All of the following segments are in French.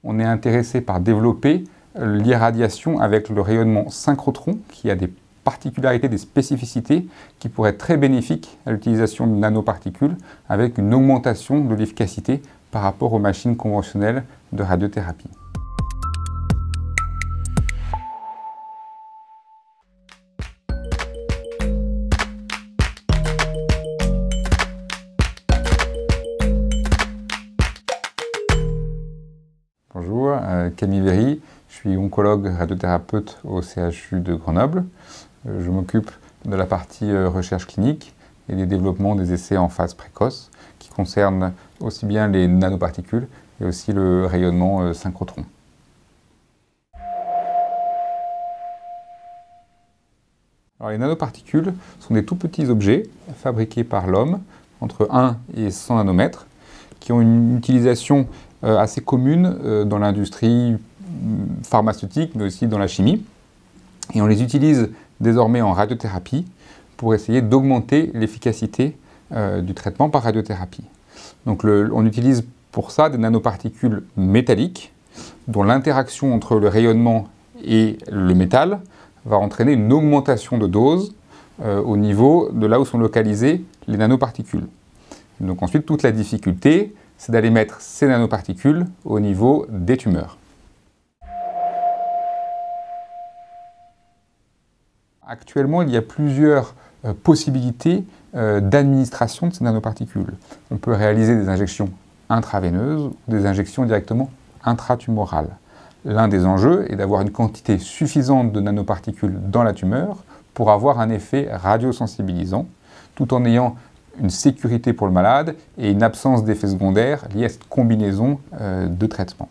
on est intéressé par développer l'irradiation avec le rayonnement synchrotron, qui a des particularités, des spécificités qui pourraient être très bénéfiques à l'utilisation de nanoparticules avec une augmentation de l'efficacité par rapport aux machines conventionnelles de radiothérapie. Bonjour, Camille Véry, je suis oncologue radiothérapeute au CHU de Grenoble. Je m'occupe de la partie recherche clinique et des développements des essais en phase précoce qui concernent aussi bien les nanoparticules et aussi le rayonnement synchrotron. Alors, les nanoparticules sont des tout petits objets fabriqués par l'homme entre 1 et 100 nanomètres qui ont une utilisation assez commune dans l'industrie pharmaceutique mais aussi dans la chimie. Et on les utilise désormais en radiothérapie pour essayer d'augmenter l'efficacité du traitement par radiothérapie. Donc on utilise pour ça des nanoparticules métalliques dont l'interaction entre le rayonnement et le métal va entraîner une augmentation de dose au niveau de là où sont localisées les nanoparticules. Donc ensuite, toute la difficulté, c'est d'aller mettre ces nanoparticules au niveau des tumeurs. Actuellement, il y a plusieurs possibilités d'administration de ces nanoparticules. On peut réaliser des injections intraveineuses ou des injections directement intratumorales. L'un des enjeux est d'avoir une quantité suffisante de nanoparticules dans la tumeur pour avoir un effet radiosensibilisant, tout en ayant une sécurité pour le malade et une absence d'effets secondaires liés à cette combinaison de traitements.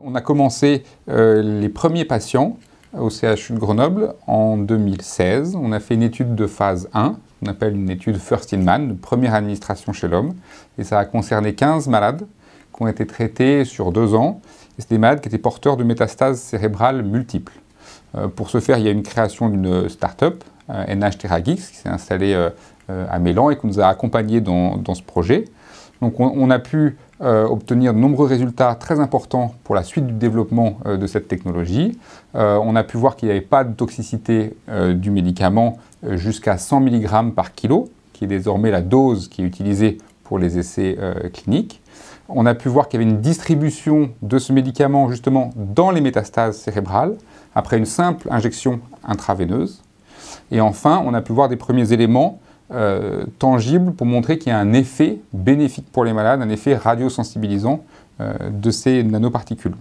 On a commencé les premiers patients au CHU de Grenoble en 2016. On a fait une étude de phase 1, qu'on appelle une étude First in Man, de première administration chez l'homme. Et ça a concerné 15 malades qui ont été traités sur 2 ans. Et c'est des malades qui étaient porteurs de métastases cérébrales multiples. Pour ce faire, il y a une création d'une start-up, NHTeragix, qui s'est installée à Mélan et qui nous a accompagnés dans ce projet. Donc on a pu obtenir de nombreux résultats très importants pour la suite du développement de cette technologie. On a pu voir qu'il n'y avait pas de toxicité du médicament jusqu'à 100 mg par kilo, qui est désormais la dose qui est utilisée pour les essais cliniques. On a pu voir qu'il y avait une distribution de ce médicament justement dans les métastases cérébrales, après une simple injection intraveineuse. Et enfin, on a pu voir des premiers éléments tangibles pour montrer qu'il y a un effet bénéfique pour les malades, un effet radiosensibilisant de ces nanoparticules.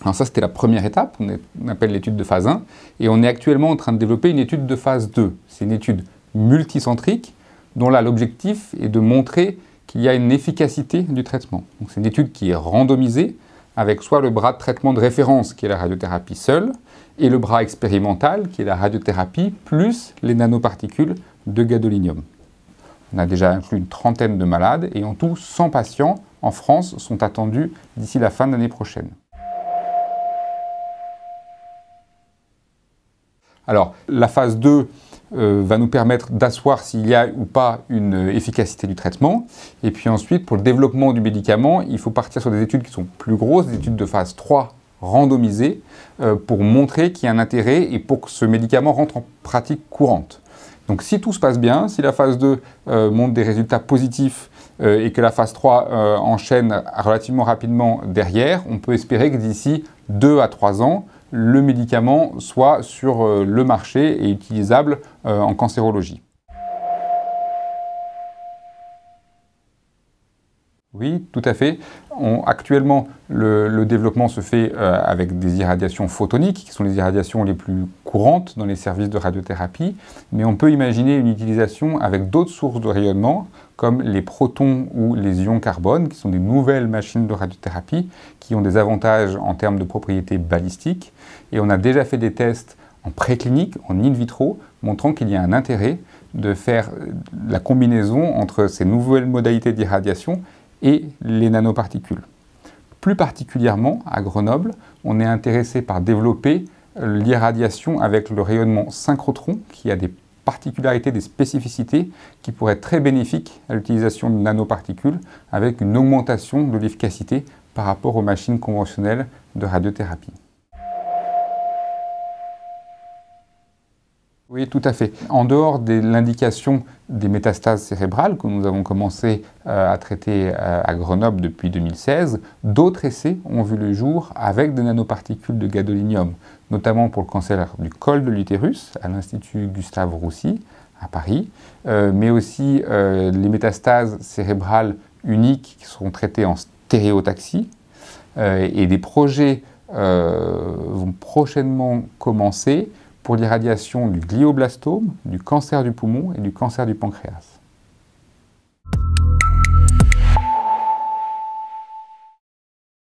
Alors ça, c'était la première étape, on appelle l'étude de phase 1, et on est actuellement en train de développer une étude de phase 2. C'est une étude multicentrique, dont là, l'objectif est de montrer qu'il y a une efficacité du traitement. Donc c'est une étude qui est randomisée, avec soit le bras de traitement de référence, qui est la radiothérapie seule, et le bras expérimental, qui est la radiothérapie, plus les nanoparticules de gadolinium. On a déjà inclus une 30aine de malades, et en tout, 100 patients en France sont attendus d'ici la fin de l'année prochaine. Alors, la phase 2 va nous permettre d'asseoir s'il y a ou pas une efficacité du traitement. Et puis ensuite, pour le développement du médicament, il faut partir sur des études qui sont plus grosses, des études de phase 3 randomisées, pour montrer qu'il y a un intérêt et pour que ce médicament rentre en pratique courante. Donc si tout se passe bien, si la phase 2 montre des résultats positifs et que la phase 3 enchaîne relativement rapidement derrière, on peut espérer que d'ici 2 à 3 ans, le médicament soit sur le marché et utilisable en cancérologie. Oui, tout à fait. Actuellement, le développement se fait avec des irradiations photoniques, qui sont les irradiations les plus courantes dans les services de radiothérapie, mais on peut imaginer une utilisation avec d'autres sources de rayonnement, comme les protons ou les ions carbone, qui sont des nouvelles machines de radiothérapie, qui ont des avantages en termes de propriétés balistiques. Et on a déjà fait des tests en préclinique, en in vitro, montrant qu'il y a un intérêt de faire la combinaison entre ces nouvelles modalités d'irradiation et les nanoparticules. Plus particulièrement, à Grenoble, on est intéressé par développer l'irradiation avec le rayonnement synchrotron, qui a des particularités, des spécificités qui pourraient être très bénéfiques à l'utilisation de nanoparticules avec une augmentation de l'efficacité par rapport aux machines conventionnelles de radiothérapie. Oui, tout à fait. En dehors de l'indication des métastases cérébrales que nous avons commencé à traiter à Grenoble depuis 2016, d'autres essais ont vu le jour avec des nanoparticules de gadolinium, notamment pour le cancer du col de l'utérus à l'Institut Gustave Roussy à Paris, mais aussi les métastases cérébrales uniques qui seront traitées en stéréotaxie. Et des projets vont prochainement commencer pour l'irradiation du glioblastome, du cancer du poumon et du cancer du pancréas.